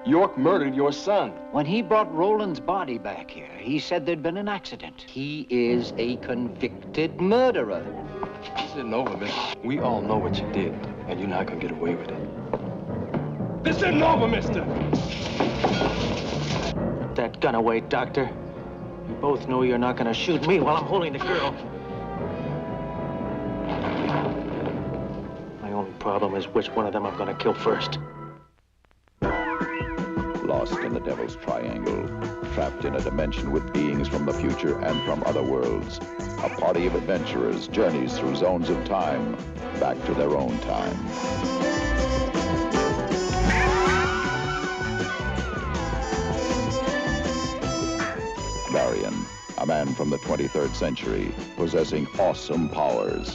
York murdered your son. When he brought Roland's body back here, he said there'd been an accident. He is a convicted murderer. This isn't over, mister. We all know what you did, and you're not gonna get away with it. This isn't over, mister! Put that gun away, Doctor. You both know you're not gonna shoot me while I'm holding the girl. My only problem is which one of them I'm gonna kill first. Lost in the Devil's Triangle, trapped in a dimension with beings from the future and from other worlds, a party of adventurers journeys through zones of time, back to their own time. Varian, a man from the 23rd century, possessing awesome powers.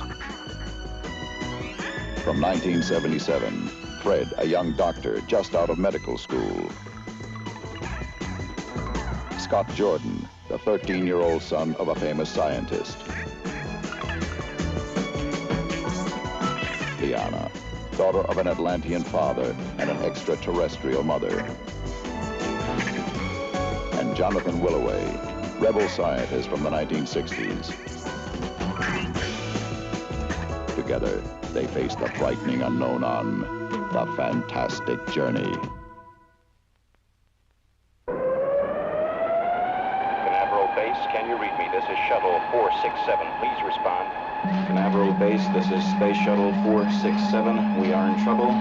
From 1977, Fred, a young doctor just out of medical school. Scott Jordan, the 13-year-old son of a famous scientist. Liana, daughter of an Atlantean father and an extraterrestrial mother. And Jonathan Willoway, rebel scientist from the 1960s. Together, they face the frightening unknown on The Fantastic Journey. Can you read me? This is Shuttle 467. Please respond. Canaveral Base, this is Space Shuttle 467. We are in trouble.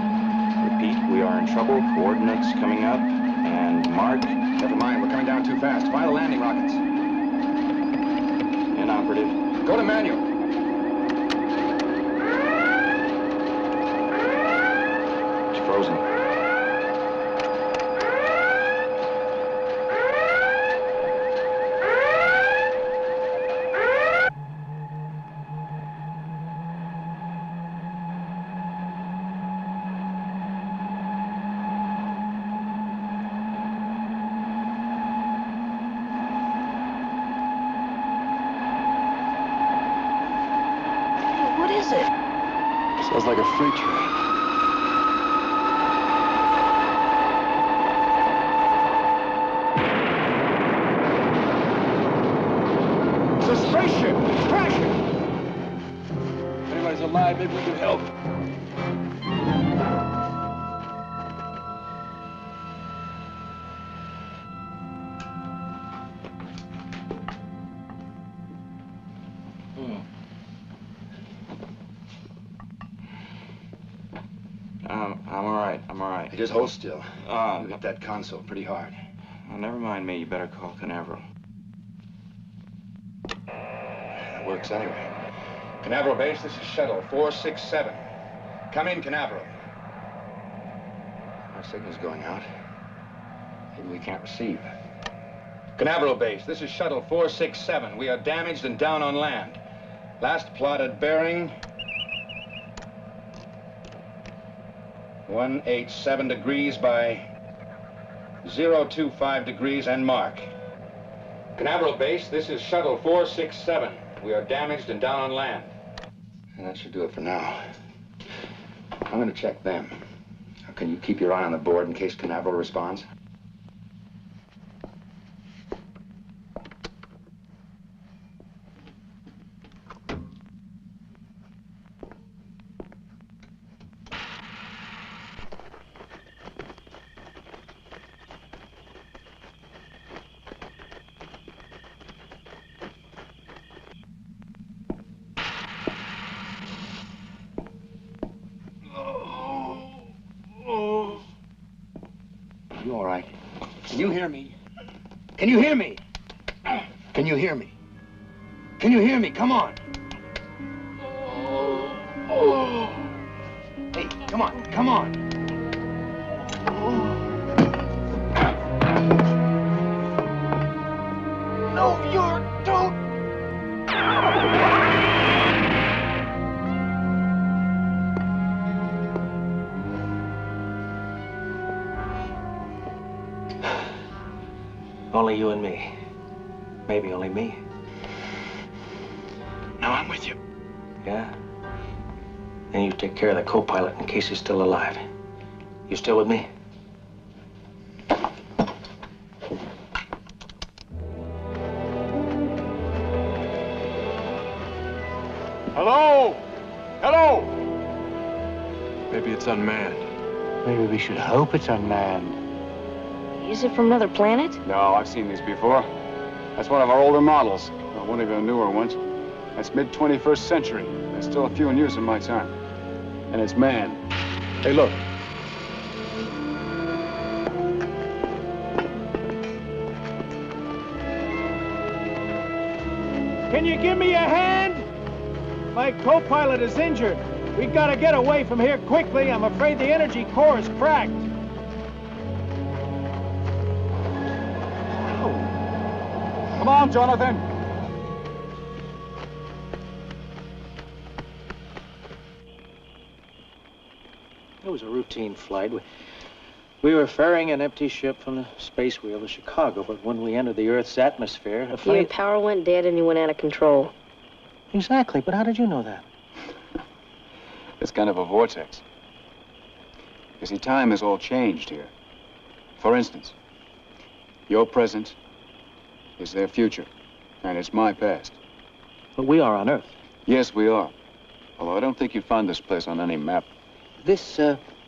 Repeat, we are in trouble. Coordinates coming up. And mark. Never mind, we're coming down too fast. Fire landing rockets. Inoperative. Go to manual. It's frozen. Sounds like a freight train. It's a spaceship! It's crashing! If anybody's alive, maybe we can help. I'm all right. Just hold still. You hit that console pretty hard. Oh, never mind me. You better call Canaveral. That works anyway. Canaveral Base, this is Shuttle 467. Come in, Canaveral. Our signal's going out. Maybe we can't receive. Canaveral Base, this is Shuttle 467. We are damaged and down on land. Last plotted bearing 187 degrees by 025 degrees and mark. Canaveral Base, this is Shuttle 467. We are damaged and down on land. And that should do it for now. I'm going to check them. Now, can you keep your eye on the board in case Canaveral responds? You all right? Can you hear me? Can you hear me? Can you hear me? Can you hear me? Come on. Hey, come on, come on. No, don't. Only you and me. Maybe only me. Now I'm with you. Yeah? Then you take care of the co-pilot in case he's still alive. You still with me? Maybe it's unmanned. Maybe we should hope it's unmanned. Is it from another planet? No, I've seen these before. That's one of our older models. Well, one of the newer ones. That's mid-21st century. There's still a few in use in my time. And it's manned. Hey, look. Can you give me a hand? My co-pilot is injured. We've got to get away from here quickly. I'm afraid the energy core is cracked. Come on, Jonathan. It was a routine flight. We were ferrying an empty ship from the space wheel to Chicago, but when we entered the Earth's atmosphere, Your power went dead and you went out of control. Exactly, but how did you know that? It's kind of a vortex. You see, time has all changed here. For instance, your present is their future, and it's my past. But we are on Earth. Yes, we are. Although I don't think you'd find this place on any map. This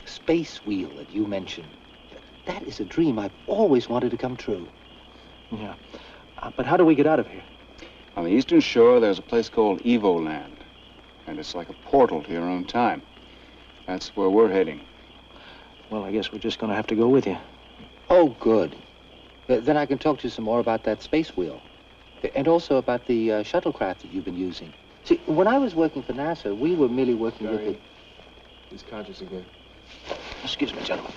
space wheel that you mentioned, that is a dream I've always wanted to come true. Yeah. But how do we get out of here? On the eastern shore, there's a place called Evoland. And it's like a portal to your own time. That's where we're heading. Well, I guess we're just going to have to go with you. Oh, good. Then I can talk to you some more about that space wheel. And also about the shuttlecraft that you've been using. See, when I was working for NASA, we were merely working with the... He's conscious again. Excuse me, gentlemen.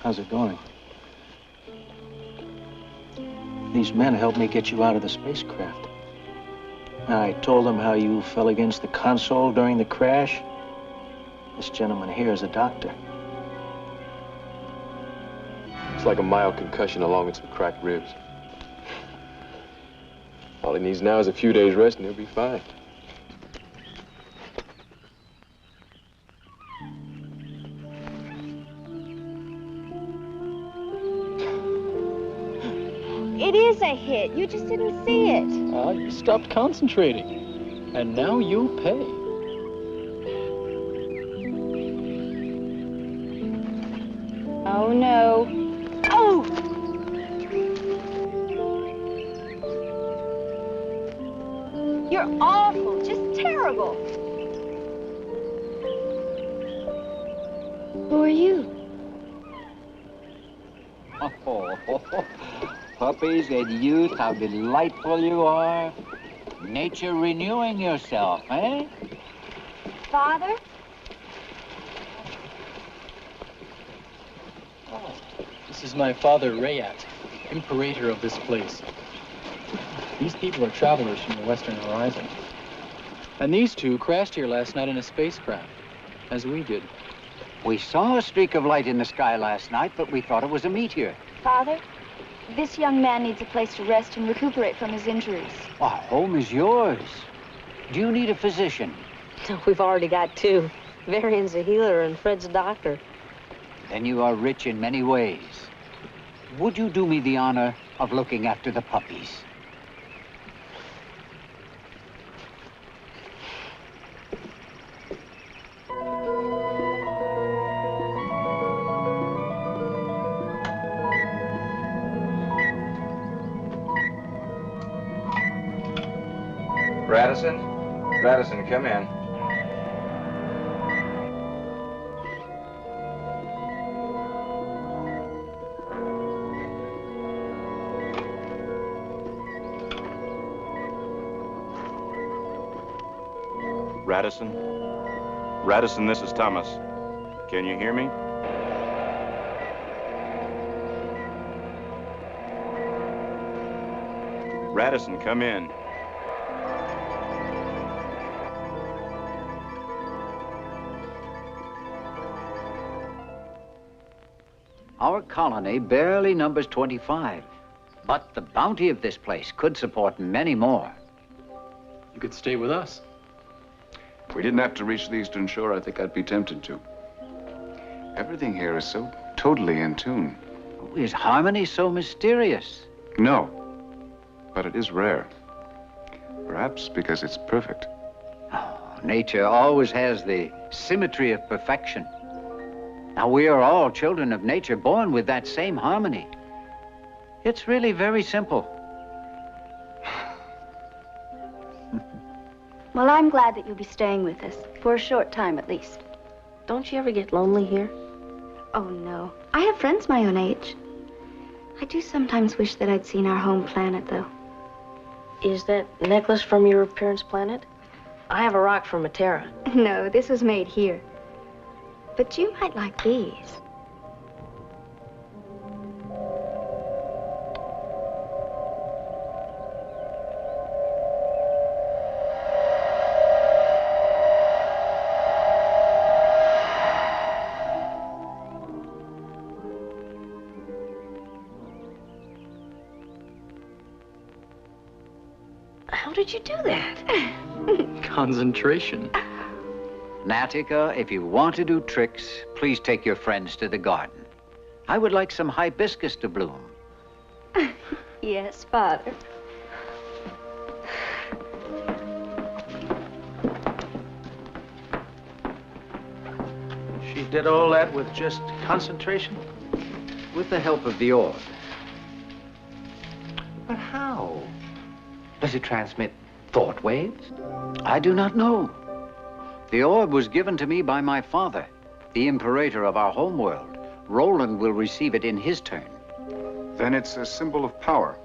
How's it going? These men helped me get you out of the spacecraft. I told them how you fell against the console during the crash. This gentleman here is a doctor. It's like a mild concussion along with some cracked ribs. All he needs now is a few days rest and he'll be fine. It is a hit. You just didn't see it. You stopped concentrating. And now you pay. Oh, no. Oh! You're awful. Just terrible. Who are you? Puppies and youth, how delightful you are. Nature renewing yourself, eh? Father? Oh, this is my father, Rayat, imperator of this place. These people are travelers from the western horizon. And these two crashed here last night in a spacecraft, as we did. We saw a streak of light in the sky last night, but we thought it was a meteor. Father, this young man needs a place to rest and recuperate from his injuries. A home is yours. Do you need a physician? We've already got two. Varian's a healer and Fred's a doctor. Then you are rich in many ways. Would you do me the honor of looking after the puppies? Radisson? Radisson, come in. Radisson? Radisson, this is Thomas. Can you hear me? Radisson, come in. Our colony barely numbers 25, but the bounty of this place could support many more. You could stay with us. If we didn't have to reach the eastern shore, I think I'd be tempted to. Everything here is so totally in tune. Is harmony so mysterious? No. but it is rare. Perhaps because it's perfect. Nature always has the symmetry of perfection. Now, we are all children of nature, born with that same harmony. It's really very simple. Well, I'm glad that you'll be staying with us, for a short time at least. Don't you ever get lonely here? Oh, no. I have friends my own age. I do sometimes wish that I'd seen our home planet, though. Is that necklace from your parents' planet? I have a rock from Matera. No, this was made here. But you might like these. How did you do that? Concentration. Natica, if you want to do tricks, please take your friends to the garden. I would like some hibiscus to bloom. Yes, Father. She did all that with just concentration? With the help of the orb. But how? Does it transmit thought waves? I do not know. The orb was given to me by my father, the imperator of our homeworld. Roland will receive it in his turn. Then it's a symbol of power.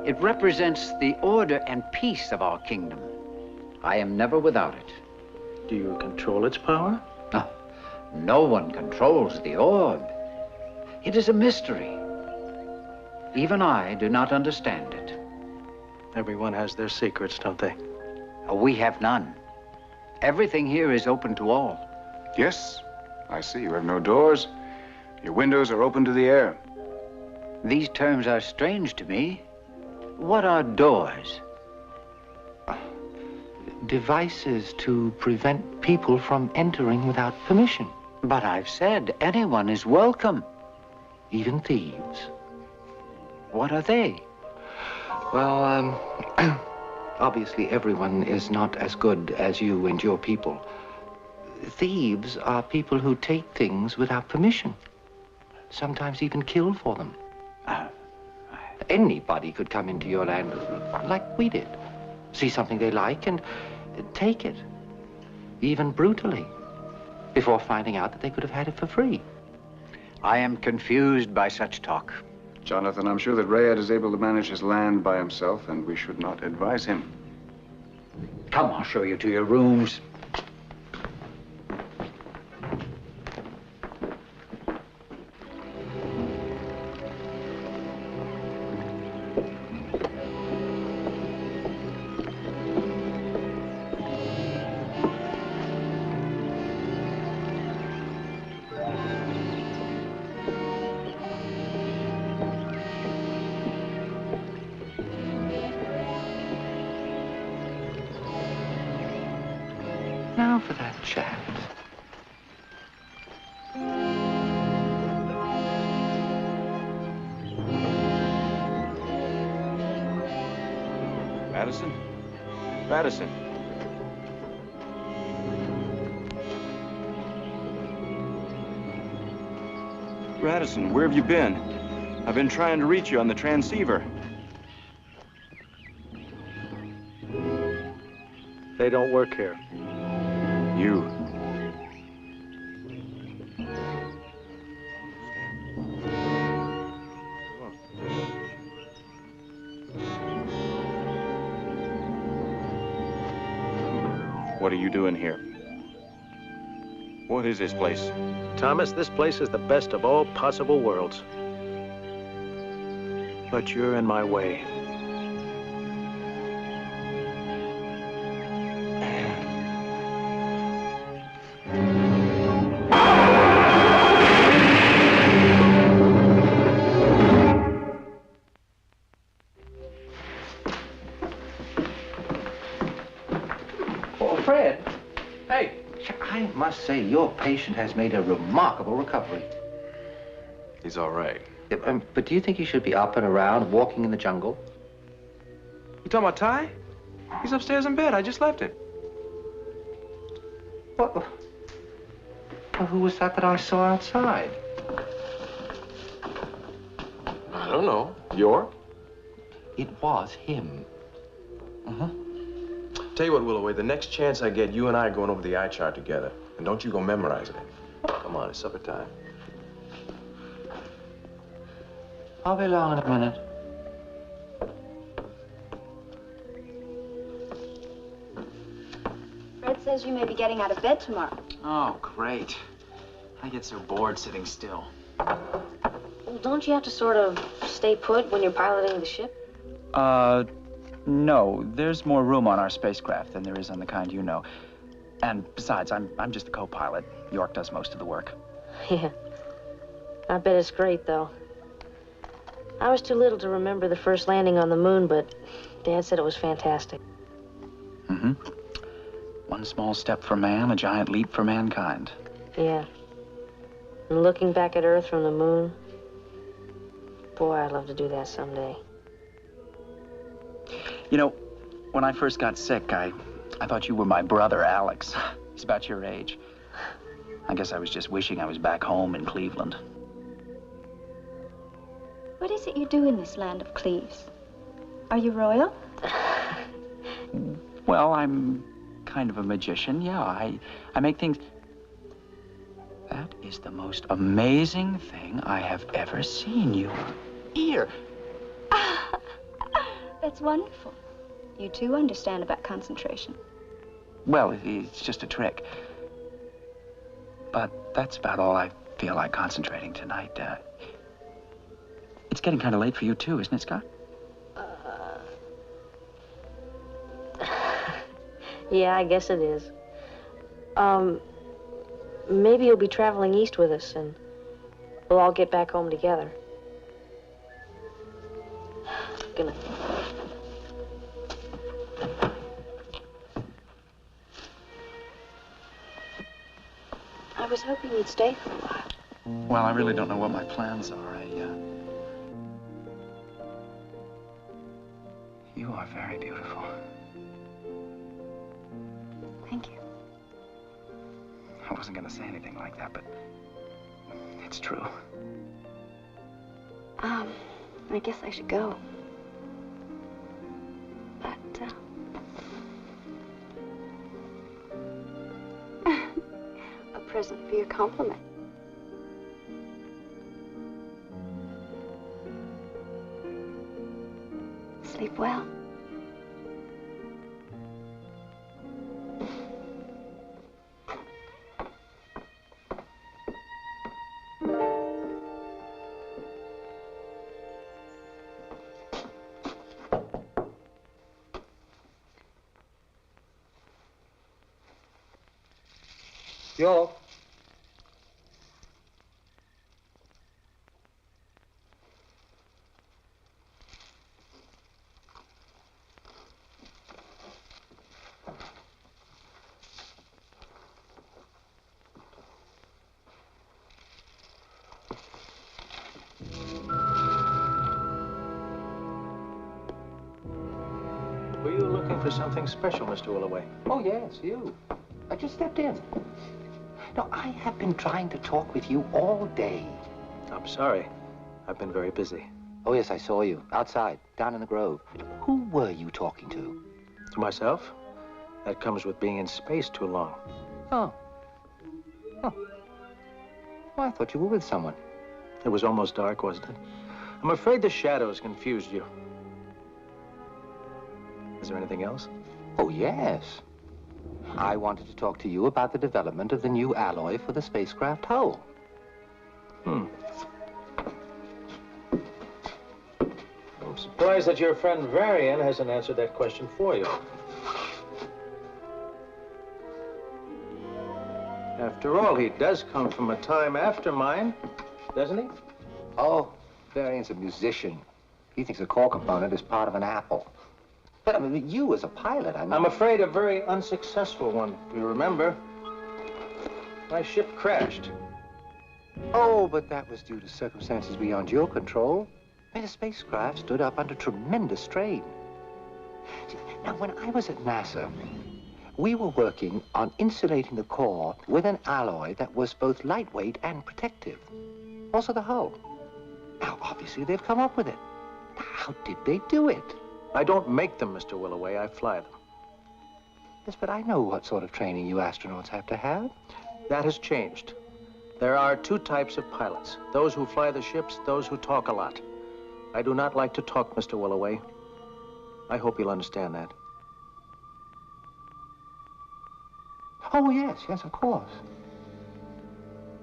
It represents the order and peace of our kingdom. I am never without it. Do you control its power? No, no one controls the orb. It is a mystery. Even I do not understand it. Everyone has their secrets, don't they? We have none. Everything here is open to all. Yes, I see. You have no doors. Your windows are open to the air. These terms are strange to me. What are doors? Devices to prevent people from entering without permission. But I've said anyone is welcome. Even thieves. What are they? Well, obviously everyone is not as good as you and your people. Thieves are people who take things without permission. Sometimes even kill for them. Anybody could come into your land like we did. See something they like and take it. Even brutally. Before finding out that they could have had it for free. I am confused by such talk. Jonathan, I'm sure that Rayad is able to manage his land by himself, and we should not advise him. Come, I'll show you to your rooms. Now for that chat. Madison? Madison. Madison, where have you been? I've been trying to reach you on the transceiver. They don't work here. You. What are you doing here? What is this place? Thomas, this place is the best of all possible worlds. But you're in my way. I must say, your patient has made a remarkable recovery. He's all right. But do you think he should be up and around, walking in the jungle? You talking about Ty? He's upstairs in bed. I just left him. What? Well, who was that I saw outside? I don't know. York? It was him. Uh-huh. Tell you what, Willoway, the next chance I get, you and I are going over the eye chart together. And don't you go memorizing it. Come on, it's supper time. I'll be along in a minute. Fred says you may be getting out of bed tomorrow. Oh, great. I get so bored sitting still. Well, don't you have to sort of stay put when you're piloting the ship? No. There's more room on our spacecraft than there is on the kind you know. And besides, I'm just the co-pilot. York does most of the work. Yeah. I bet it's great, though. I was too little to remember the first landing on the moon, but Dad said it was fantastic. Mm-hmm. One small step for man, a giant leap for mankind. Yeah. And looking back at Earth from the moon, boy, I'd love to do that someday. You know, when I first got sick, I thought you were my brother, Alex. He's about your age. I guess I was just wishing I was back home in Cleveland. What is it you do in this land of Cleves? Are you royal? Well, I'm kind of a magician, yeah. I make things... That is the most amazing thing I have ever seen. Your ear. That's wonderful. You too understand about concentration. Well, it's just a trick. But that's about all I feel like concentrating tonight. It's getting kind of late for you too, isn't it, Scott? Yeah, I guess it is. Maybe you'll be traveling east with us, and we'll all get back home together. Good night. I was hoping you'd stay for a while. Well, I really don't know what my plans are. You are very beautiful. Thank you. I wasn't going to say anything like that, but it's true. I guess I should go. But, a present for your compliment. Sleep well. York. Were you looking for something special, Mr. Willoway? Oh, yes, you. I just stepped in. No, I have been trying to talk with you all day. I'm sorry. I've been very busy. Oh, yes, I saw you. Outside, down in the grove. Who were you talking to? To myself? That comes with being in space too long. Oh. Oh. Well, I thought you were with someone. It was almost dark, wasn't it? I'm afraid the shadows confused you. Is there anything else? Oh, yes. I wanted to talk to you about the development of the new alloy for the spacecraft hull. I'm surprised that your friend Varian hasn't answered that question for you. After all, he does come from a time after mine, doesn't he? Oh, Varian's a musician. He thinks a core component is part of an apple. But, I mean, you as a pilot, I mean... I'm afraid a very unsuccessful one. You remember, my ship crashed. Oh, but that was due to circumstances beyond your control. I mean, the spacecraft stood up under tremendous strain. Now, when I was at NASA, we were working on insulating the core with an alloy that was both lightweight and protective. Also the hull. Now, obviously, they've come up with it. How did they do it? I don't make them, Mr. Willoway. I fly them. Yes, but I know what sort of training you astronauts have to have. That has changed. There are two types of pilots. Those who fly the ships, those who talk a lot. I do not like to talk, Mr. Willoway. I hope you'll understand that. Oh, yes, yes, of course.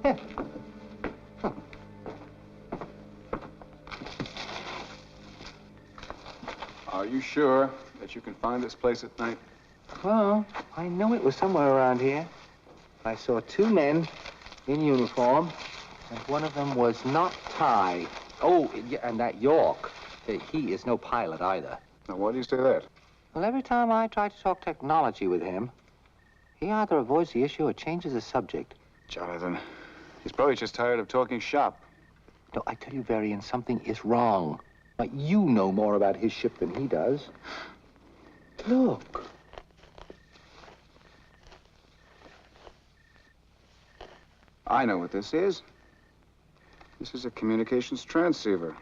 Yes. Sure. Are you sure that you can find this place at night? Well, I knew it was somewhere around here. I saw two men in uniform, and one of them was not tied. Oh, yeah, and that York, he is no pilot either. Now, why do you say that? Well, every time I try to talk technology with him, he either avoids the issue or changes the subject. Jonathan, he's probably just tired of talking shop. No, I tell you, Varian, something is wrong. Like, you know more about his ship than he does. Look. I know what this is. This is a communications transceiver.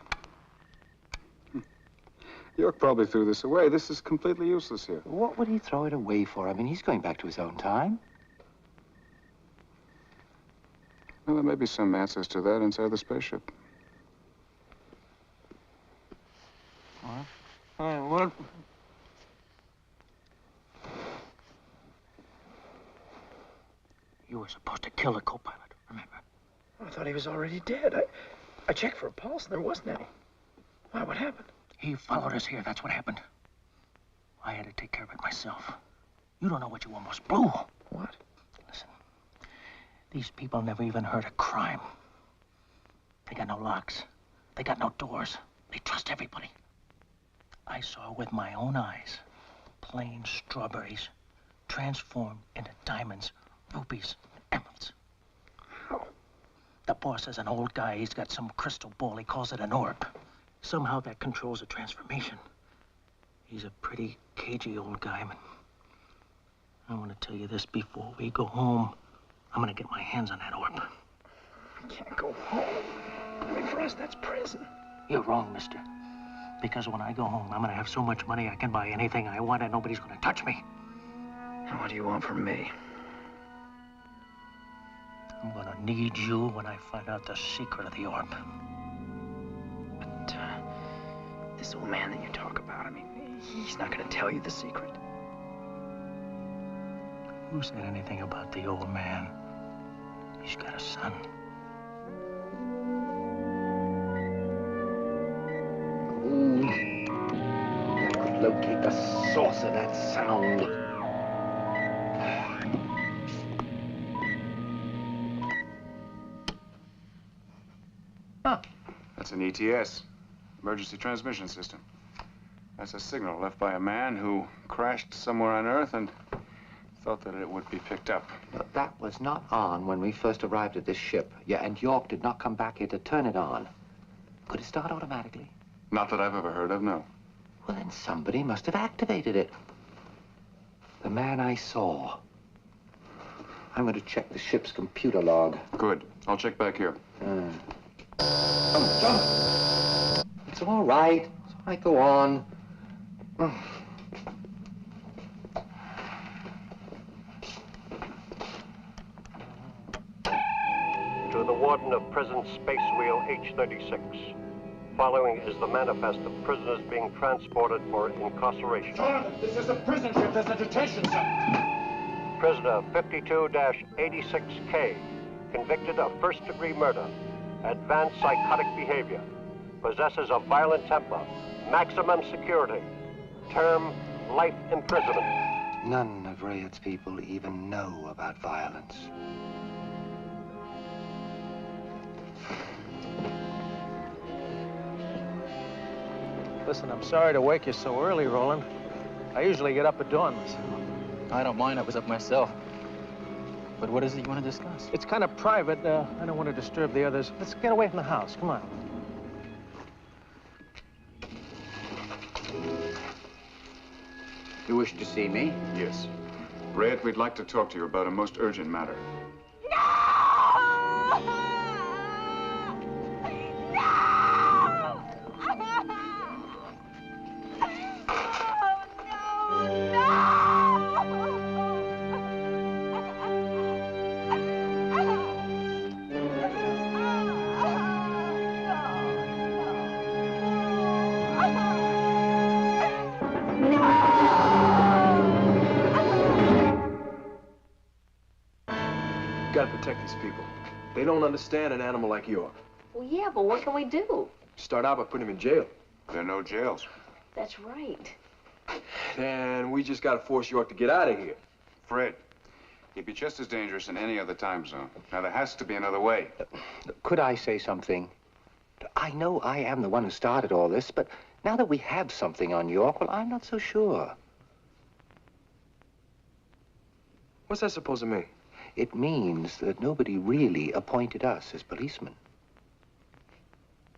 York probably threw this away. This is completely useless here. What would he throw it away for? I mean, he's going back to his own time. Well, there may be some answers to that inside the spaceship. What? You were supposed to kill the co-pilot, remember? I thought he was already dead. I checked for a pulse and there wasn't any. Why, what happened? He followed us here, that's what happened. I had to take care of it myself. You don't know what you almost blew. What? Listen, these people never even heard of crime. They got no locks. They got no doors. They trust everybody. I saw with my own eyes plain strawberries transformed into diamonds, rubies, emeralds. How? The boss is an old guy. He's got some crystal ball. He calls it an orb. Somehow that controls the transformation. He's a pretty cagey old guy, but I want to tell you this before we go home. I'm going to get my hands on that orb. I can't go home. I mean, for us, that's prison. You're wrong, mister. Because when I go home, I'm going to have so much money I can buy anything I want and nobody's going to touch me. And what do you want from me? I'm going to need you when I find out the secret of the orb. But, this old man that you talk about, I mean, he's not going to tell you the secret. Who said anything about the old man? He's got a son. Ooh. I could locate the source of that sound. That's an ETS, emergency transmission system. That's a signal left by a man who crashed somewhere on Earth and thought that it would be picked up. But that was not on when we first arrived at this ship. Yeah, and York did not come back here to turn it on. Could it start automatically? Not that I've ever heard of, no. Well, then somebody must have activated it. The man I saw. I'm going to check the ship's computer log. Good. I'll check back here. John! It's all right. It's all right. Go on. To the warden of prison Space Wheel H36. Following is the manifest of prisoners being transported for incarceration. Jonathan, this is a prison ship. There's a detention center. Prisoner 52-86K, convicted of first-degree murder, advanced psychotic behavior, possesses a violent temper, maximum security, term life imprisonment. None of Rayet's people even know about violence. Listen, I'm sorry to wake you so early, Roland. I usually get up at dawn myself. I don't mind. I was up myself. But what is it you want to discuss? It's kind of private. I don't want to disturb the others. Let's get away from the house. Come on. You wish to see me? Yes. Red, we'd like to talk to you about a most urgent matter. You gotta protect these people. They don't understand an animal like York. Well, yeah, but what can we do? Start out by putting him in jail. There are no jails. That's right. Then we just gotta force York to get out of here. Fred, he'd be just as dangerous in any other time zone. Now, there has to be another way. Could I say something? I know I am the one who started all this, but now that we have something on York, well, I'm not so sure. What's that supposed to mean? It means that nobody really appointed us as policemen.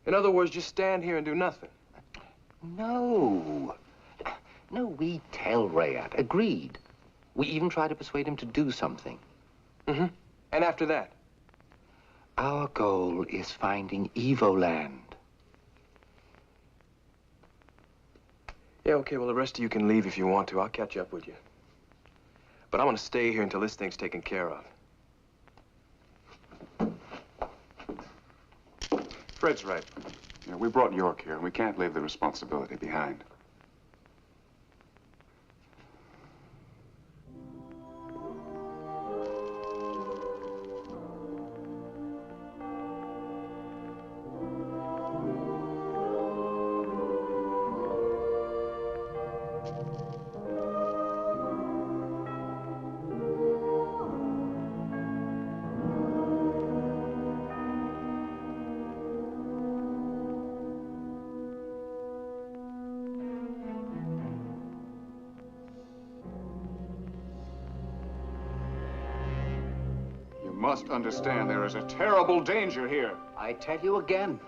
In other words, just stand here and do nothing. No. No, we tell Rayat. Agreed. We even try to persuade him to do something. Mm-hmm. And after that? Our goal is finding Evoland. Yeah, okay, well, the rest of you can leave if you want to. I'll catch up with you. But I want to stay here until this thing's taken care of. Fred's right. You know, we brought York here, and we can't leave the responsibility behind. You must understand there is a terrible danger here. I tell you again,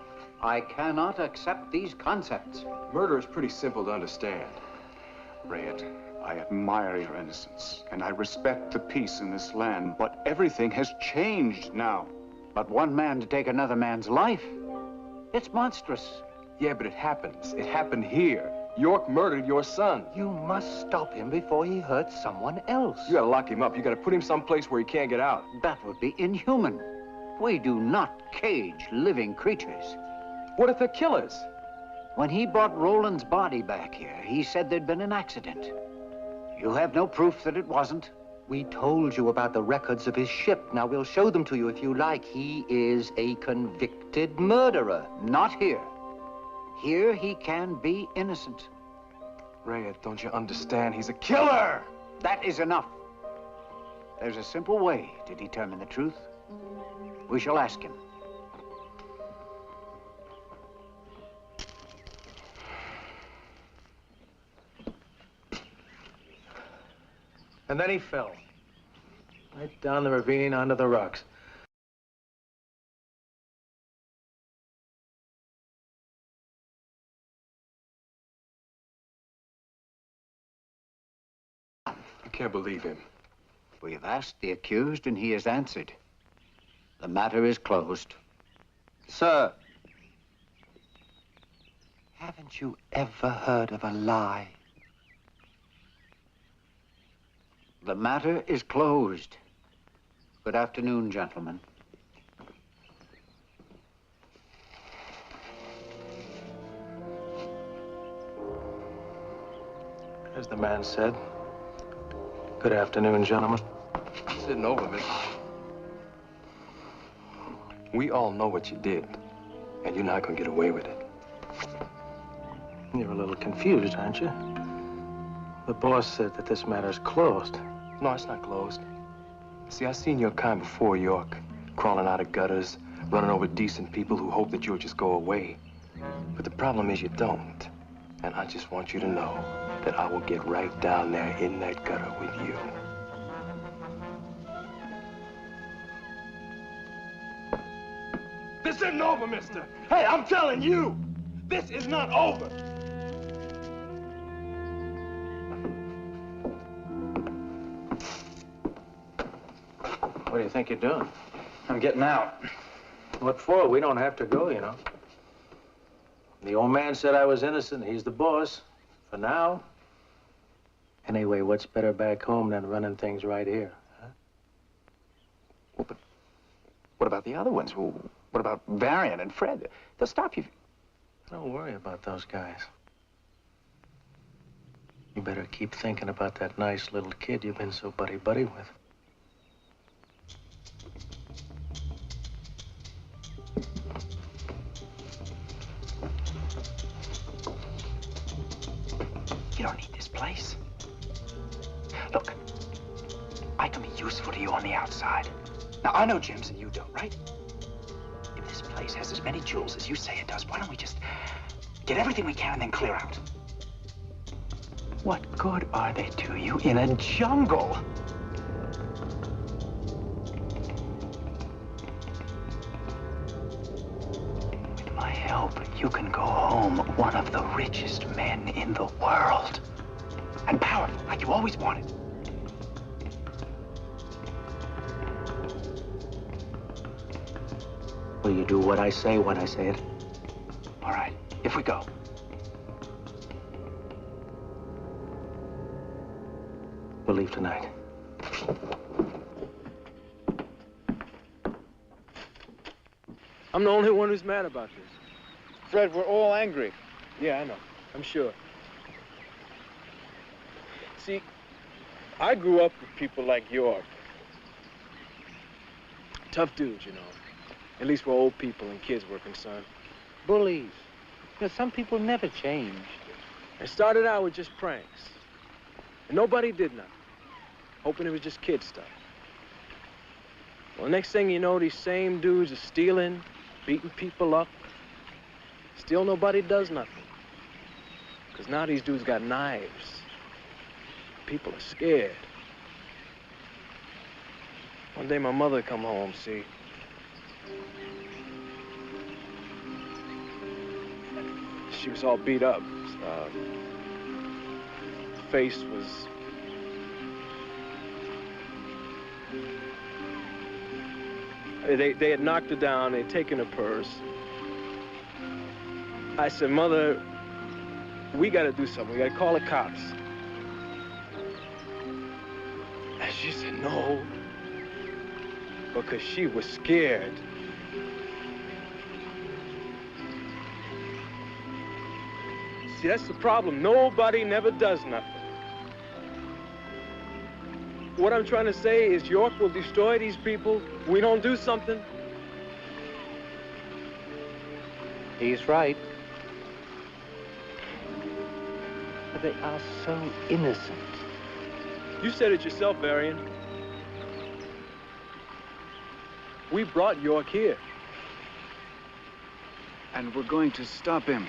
I cannot accept these concepts. Murder is pretty simple to understand. Rayat, I admire your innocence, and I respect the peace in this land, but everything has changed now. But one man to take another man's life? It's monstrous. Yeah, but it happens. It happened here. York murdered your son. You must stop him before he hurts someone else. You gotta lock him up. You gotta put him someplace where he can't get out. That would be inhuman. We do not cage living creatures. What if they're killers? When he brought Roland's body back here, he said there'd been an accident. You have no proof that it wasn't. We told you about the records of his ship. Now, we'll show them to you if you like. He is a convicted murderer. Not here. Here he can be innocent. Rayat, don't you understand? He's a killer! That is enough. There's a simple way to determine the truth. We shall ask him. And then he fell. Right down the ravine onto the rocks. I can't believe him. We have asked the accused and he has answered. The matter is closed. Sir, haven't you ever heard of a lie? The matter is closed. Good afternoon, gentlemen. As the man said, good afternoon, gentlemen. Sitting over me. We all know what you did, and you're not gonna get away with it. You're a little confused, aren't you? The boss said that this matter's closed. No, it's not closed. See, I've seen your kind before, York. Crawling out of gutters, running over decent people who hope that you'll just go away. But the problem is you don't. And I just want you to know that I will get right down there in that gutter with you. This isn't over, mister. Hey, I'm telling you, this is not over. What do you think you're doing? I'm getting out. What for? We don't have to go, you know. The old man said I was innocent. He's the boss. For now. Anyway, what's better back home than running things right here? Huh? Well, but what about the other ones? Well, what about Varian and Fred? They'll stop you. Don't worry about those guys. You better keep thinking about that nice little kid you've been so buddy-buddy with. You don't need this place. Look, I can be useful to you on the outside. Now, I know gems and you don't, right? If this place has as many jewels as you say it does, why don't we just get everything we can and then clear out? What good are they to you in a jungle? With my help, you can go home one of the richest men in the world. And powerful, like you always wanted. Will you do what I say when I say it? All right, if we go. We'll leave tonight. I'm the only one who's mad about this. Fred, we're all angry. Yeah, I know. I'm sure. See, I grew up with people like York. Tough dudes, you know. At least where old people and kids were concerned. Bullies. You know, some people never change. It started out with just pranks. And nobody did nothing. Hoping it was just kid stuff. Well, next thing you know, these same dudes are stealing, beating people up. Still nobody does nothing. Because now these dudes got knives. People are scared. One day my mother come home, see. She was all beat up. Face was... They had knocked her down, they'd taken her purse. I said, Mother, we gotta do something. We gotta call the cops. And she said, no, because she was scared. See, that's the problem. Nobody never does nothing. What I'm trying to say is York will destroy these people. We don't do something. He's right. But they are so innocent. You said it yourself, Varian. We brought York here. And we're going to stop him.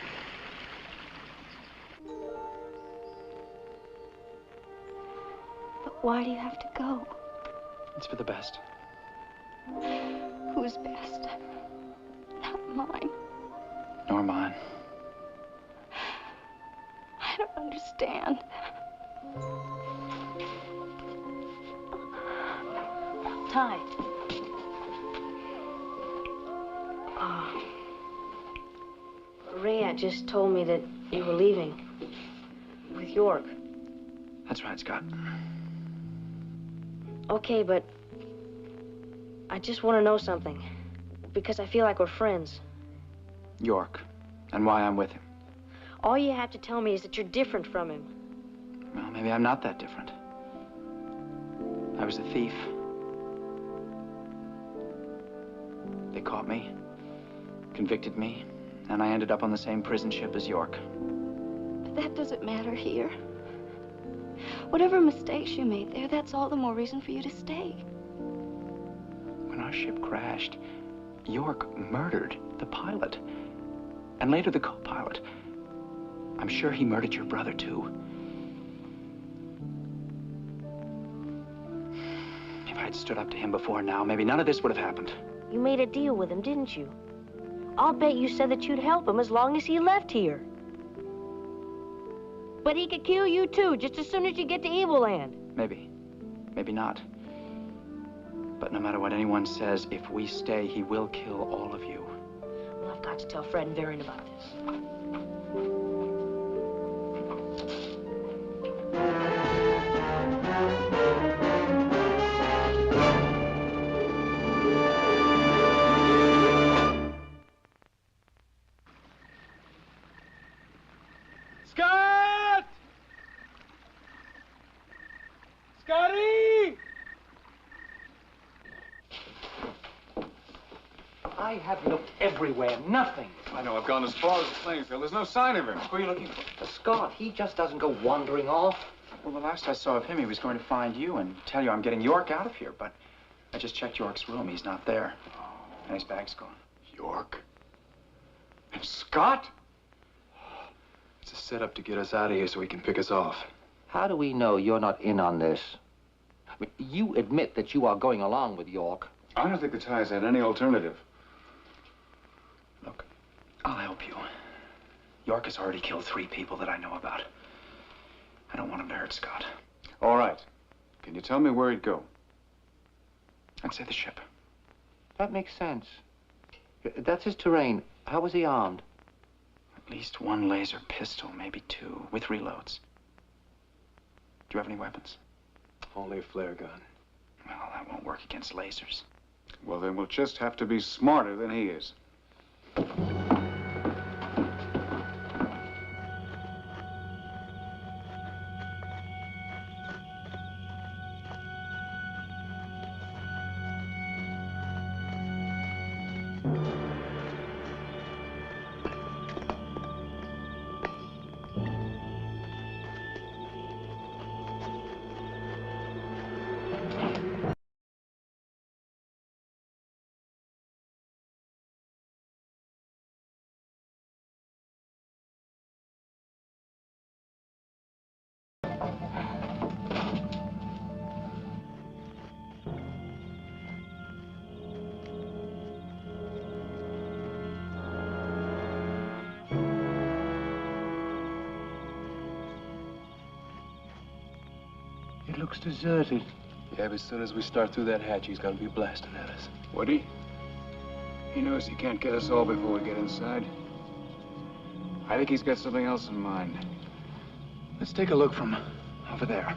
But why do you have to go? It's for the best. Who's best? Not mine. Nor mine. I don't understand. Ty. Ray just told me that you were leaving. With York. That's right, Scott. Okay, but I just want to know something. Because I feel like we're friends. York. And why I'm with him. All you have to tell me is that you're different from him. Well, maybe I'm not that different. I was a thief. They caught me, convicted me, and I ended up on the same prison ship as York. But that doesn't matter here. Whatever mistakes you made there, that's all the more reason for you to stay. When our ship crashed, York murdered the pilot. And later the co-pilot. I'm sure he murdered your brother, too. If I'd stood up to him before now, maybe none of this would have happened. You made a deal with him, didn't you? I'll bet you said that you'd help him as long as he left here. But he could kill you, too, just as soon as you get to Evoland. Maybe. Maybe not. But no matter what anyone says, if we stay, he will kill all of you. Well, I've got to tell Fred and Varian about this. Scott! Scotty! I have looked everywhere. Nothing. I know. I've gone as far as the playing field. There's no sign of him. Who are you looking for? Scott, he just doesn't go wandering off. Well, the last I saw of him, he was going to find you and tell you I'm getting York out of here, but I just checked York's room. He's not there. And his bag's gone. York? And Scott? It's a setup to get us out of here so he can pick us off. How do we know you're not in on this? I mean, you admit that you are going along with York. I don't think the Ties had any alternative. Look, I'll help you. York has already killed 3 people that I know about. I don't want him to hurt Scott. All right. Can you tell me where he'd go? I'd say the ship. That makes sense. That's his terrain. How was he armed? At least 1 laser pistol, maybe 2, with reloads. Do you have any weapons? Only a flare gun. Well, that won't work against lasers. Well, then we'll just have to be smarter than he is. It looks deserted. Yeah, but as soon as we start through that hatch, he's gonna be blasting at us. Would he? He knows he can't get us all before we get inside. I think he's got something else in mind. Let's take a look from over there.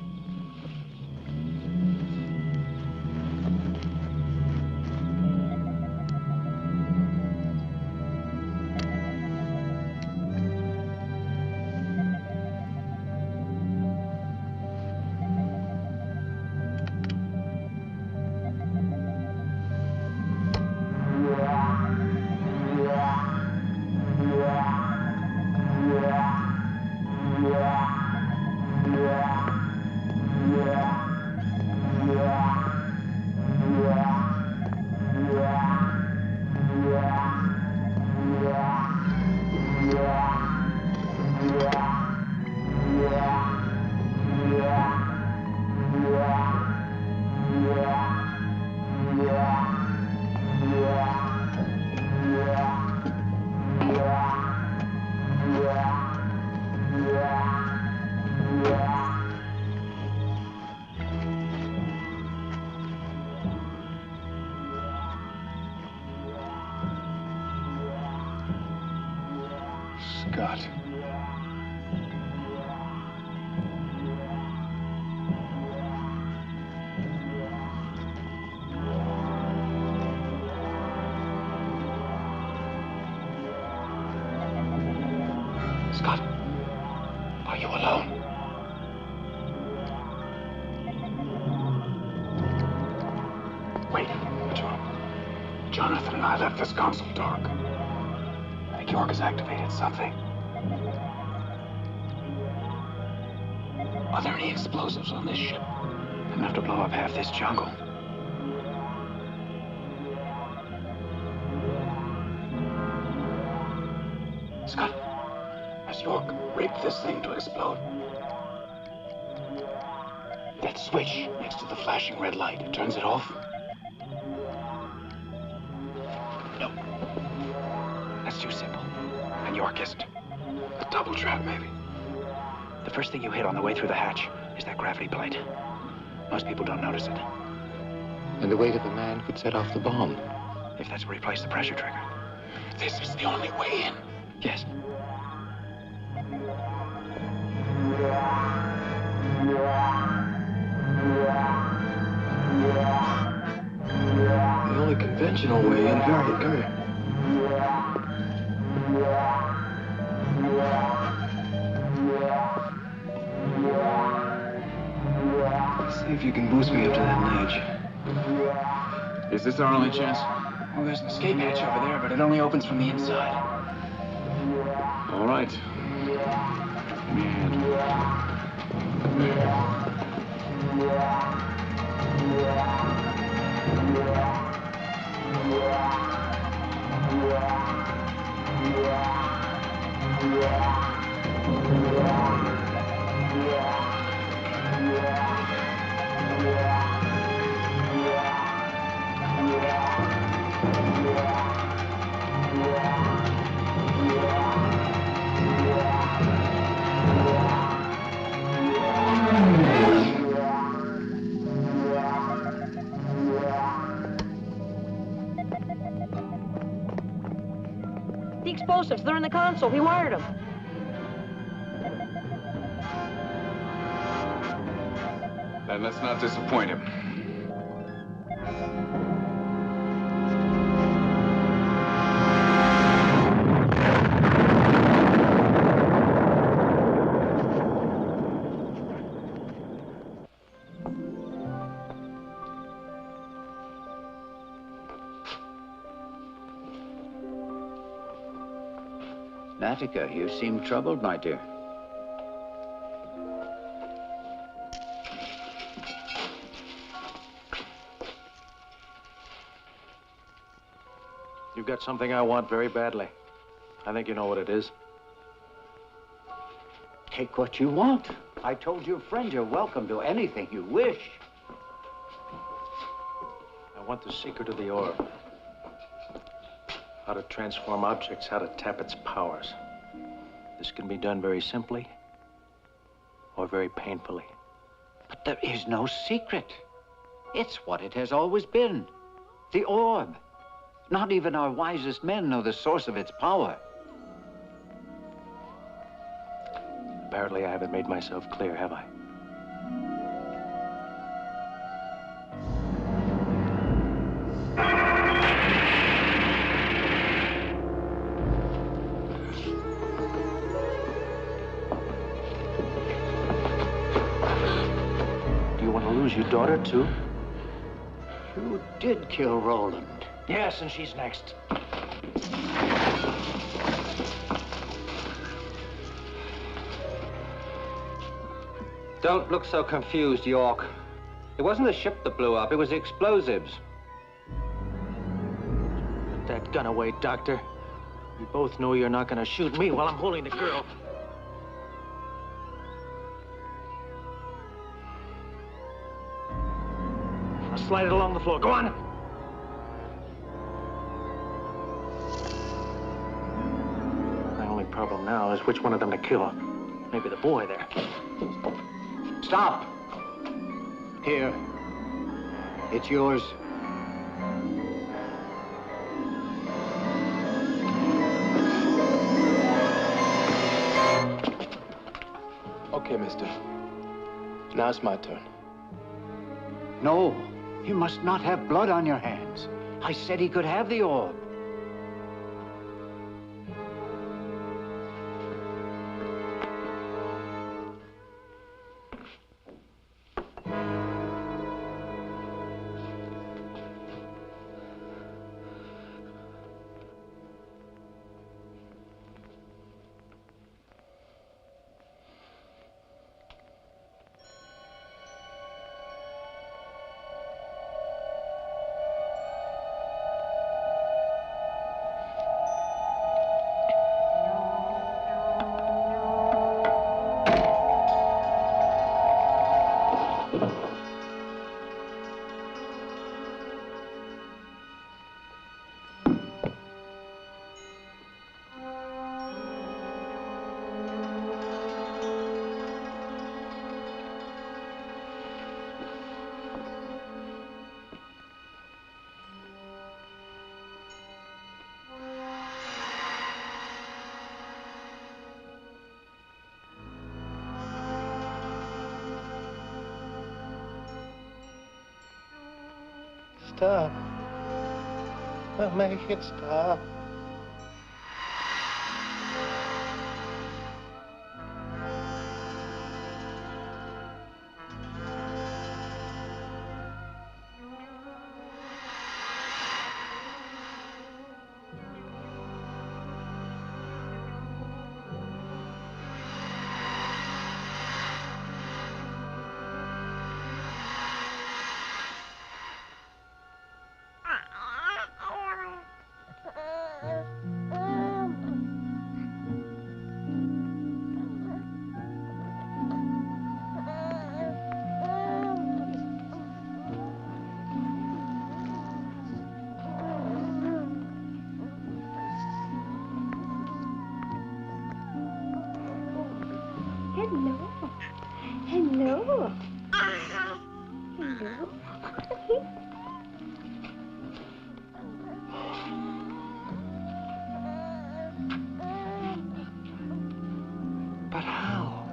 Scott. Scott, are you alone? Wait, Jonathan and I left this console dark. I think York has activated something. Are there any explosives on this ship? Enough to blow up half this jungle. Scott, has York rigged this thing to explode? That switch next to the flashing red light, it turns it off? No. That's too simple. And York isn't. A double trap, maybe. The first thing you hit on the way through the hatch is that gravity plate. Most people don't notice it. And the weight of a man could set off the bomb. If that's where he placed the pressure trigger. This is the only way in. Yes. The only conventional way in. Varian, come here. See if you can boost me up to that ledge. Is this our only chance? Well, there's an escape hatch over there, but it only opens from the inside. All right. Give me a hand. The explosives, they're in the console. He wired them. Then let's not disappoint him. Natica, you seem troubled, my dear. You've got something I want very badly. I think you know what it is. Take what you want. I told your friend you're welcome to anything you wish. I want the secret of the orb. How to transform objects, how to tap its powers. This can be done very simply or very painfully. But there is no secret. It's what it has always been. The orb. Not even our wisest men know the source of its power. Apparently I haven't made myself clear, have I? Do you want to lose your daughter, too? You did kill Roland. Yes, and she's next. Don't look so confused, York. It wasn't the ship that blew up, it was the explosives. Put that gun away, Doctor. We both know you're not going to shoot me while I'm holding the girl. Now slide it along the floor. Go on. My only problem now is which one of them to kill. Maybe the boy there. Stop. Here. It's yours. Okay, mister. Now it's my turn. No, you must not have blood on your hands. I said he could have the orb. stop. Make it stop. Hello. But how?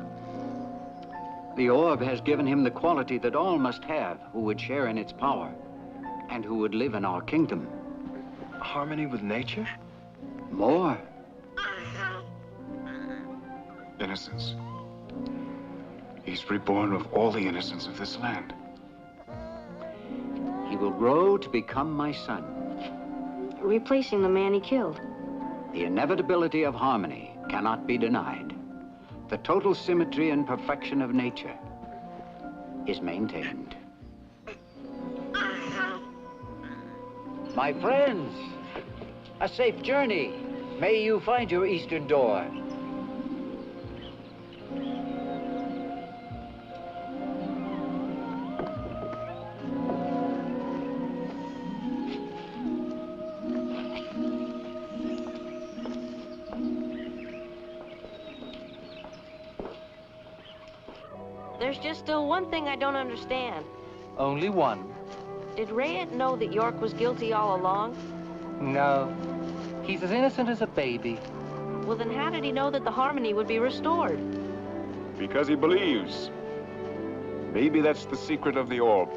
The orb has given him the quality that all must have who would share in its power and who would live in our kingdom. Harmony with nature? More. Innocence. He's reborn with all the innocence of this land. He will grow to become my son. Replacing the man he killed. The inevitability of harmony cannot be denied. The total symmetry and perfection of nature is maintained. My friends, a safe journey. May you find your eastern door. There's just still one thing I don't understand. Only one. Did Rayet know that York was guilty all along? No. He's as innocent as a baby. Well, then how did he know that the harmony would be restored? Because he believes. Maybe that's the secret of the orb.